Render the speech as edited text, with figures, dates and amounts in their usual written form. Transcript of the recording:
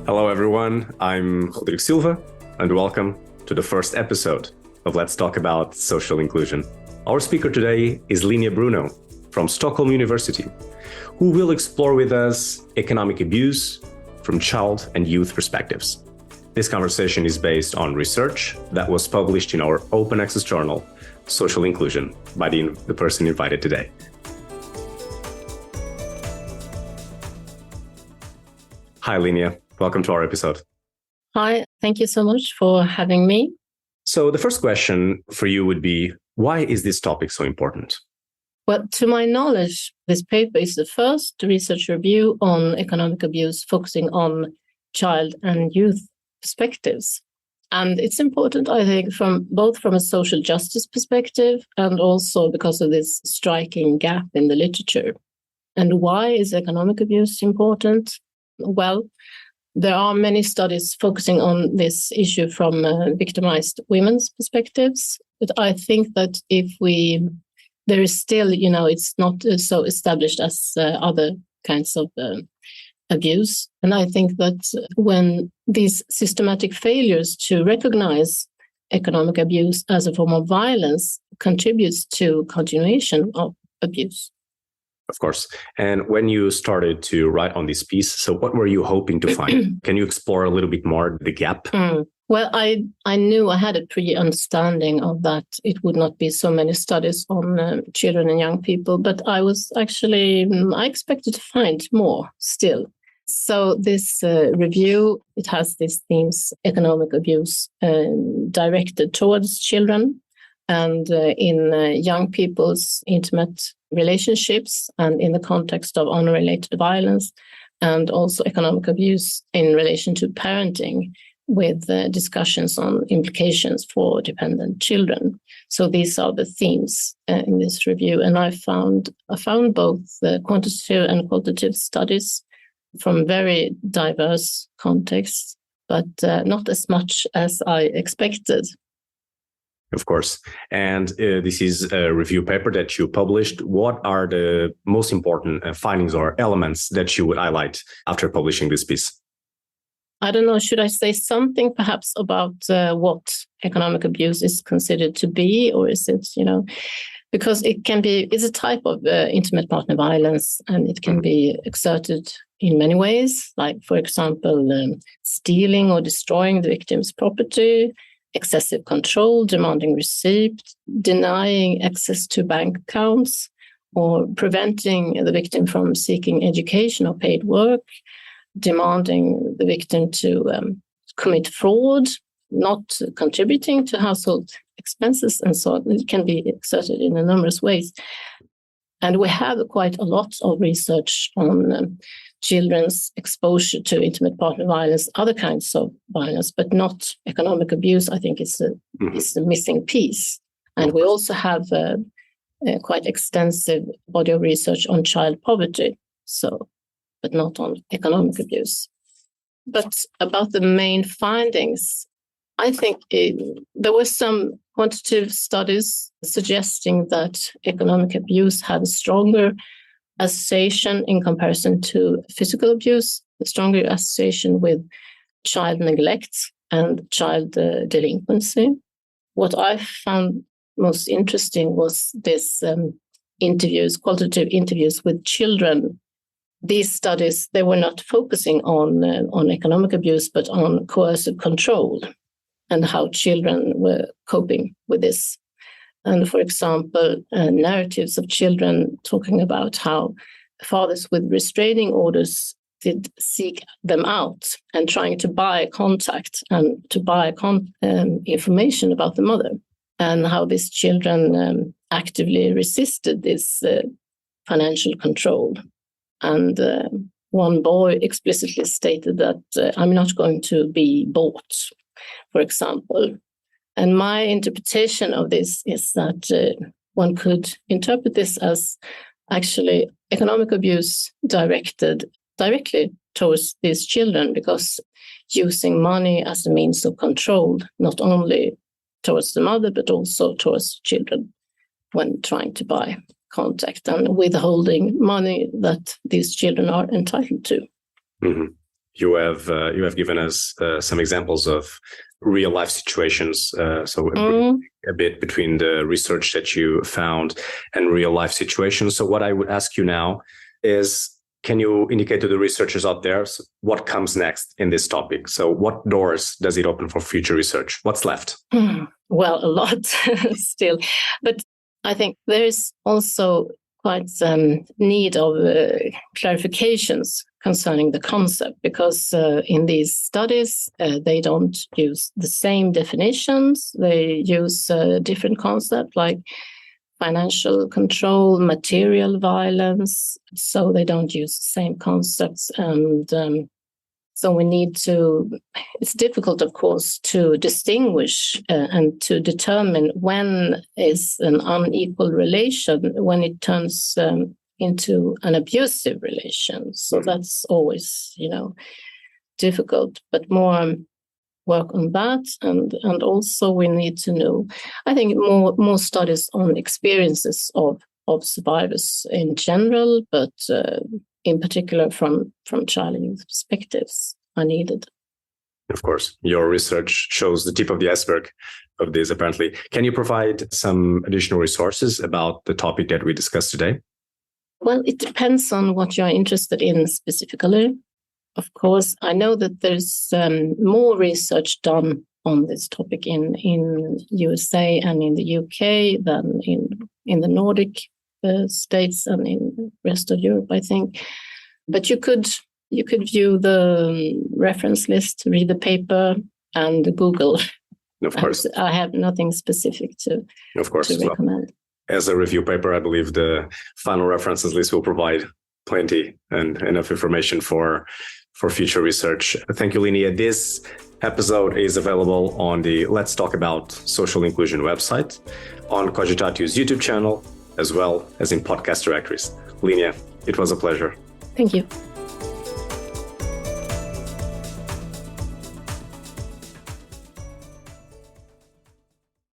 Hello everyone, I'm Rodrigo Silva and welcome to the first episode of Let's Talk About Social Inclusion. Our speaker today is Linnéa Bruno from Stockholm University, who will explore with us economic abuse from child and youth perspectives. This conversation is based on research that was published in our open access journal, Social Inclusion, by the person invited today. Hi, Linnéa. Welcome to our episode. Hi, thank you so much for having me. So the first question for you would be, why is this topic so important? Well, to my knowledge, this paper is the first research review on economic abuse focusing on child and youth perspectives. And it's important, I think, both from a social justice perspective and also because of this striking gap in the literature. And why is economic abuse important? Well, there are many studies focusing on this issue from victimized women's perspectives. But I think that there is still, it's not so established as other kinds of abuse. And I think that when these systematic failures to recognize economic abuse as a form of violence contributes to continuation of abuse. Of course. And when you started to write on this piece, so what were you hoping to find? Can you explore a little bit more the gap? Well, I knew I had a pre-understanding of that it would not be so many studies on children and young people, but I expected to find more still. So this review, it has these themes: economic abuse directed towards children and in young people's intimate relationships and in the context of honor-related violence, and also economic abuse in relation to parenting, with discussions on implications for dependent children. So these are the themes in this review. And I found both quantitative and qualitative studies from very diverse contexts, but not as much as I expected. Of course. And this is a review paper that you published. What are the most important findings or elements that you would highlight after publishing this piece? I don't know, should I say something perhaps about what economic abuse is considered to be, or is it, because it's a type of intimate partner violence, and it can be exerted in many ways, like, for example, stealing or destroying the victim's property, excessive control, demanding receipt, denying access to bank accounts, or preventing the victim from seeking education or paid work, demanding the victim to commit fraud, not contributing to household expenses, and so on. It can be exerted in numerous ways. And we have quite a lot of research on children's exposure to intimate partner violence, other kinds of violence, but not economic abuse. I think it's the missing piece. And we also have a quite extensive body of research on child poverty, but not on economic abuse. But about the main findings, I think there were some quantitative studies suggesting that economic abuse had a stronger association in comparison to physical abuse, a stronger association with child neglect and child delinquency. What I found most interesting was this qualitative interviews with children. These studies, they were not focusing on economic abuse, but on coercive control and how children were coping with this. And for example, narratives of children talking about how fathers with restraining orders did seek them out and trying to buy contact and to buy information about the mother, and how these children actively resisted this financial control. And one boy explicitly stated that I'm not going to be bought, for example. And my interpretation of this is that one could interpret this as actually economic abuse directly towards these children, because using money as a means of control, not only towards the mother, but also towards children when trying to buy contact and withholding money that these children are entitled to. Mm-hmm. You have given us some examples of real life situations. A bit between the research that you found and real life situations. So what I would ask you now is, can you indicate to the researchers out there what comes next in this topic? So what doors does it open for future research? What's left? Well, a lot still. But I think there is also quite some need of clarifications concerning the concept, because in these studies, they don't use the same definitions. They use different concepts like financial control, material violence. So they don't use the same concepts. And so we need to, it's difficult, of course, to distinguish and to determine when is an unequal relation, when it turns into an abusive relation. So that's always, difficult, but more work on that. And also we need to know, I think, more studies on experiences of survivors in general, but in particular from child and youth perspectives are needed. Of course, your research shows the tip of the iceberg of this, apparently. Can you provide some additional resources about the topic that we discussed today? Well, it depends on what you're interested in specifically. Of course, I know that there's more research done on this topic in USA and in the UK than in the Nordic states and in the rest of Europe, I think. But you could view the reference list, read the paper, and Google. Of course. I have nothing specific to recommend. As a review paper, I believe the final references list will provide plenty and enough information for future research. Thank you, Linnéa. This episode is available on the Let's Talk About Social Inclusion website, on Cogitatu's YouTube channel, as well as in podcast directories. Linnéa, it was a pleasure. Thank you.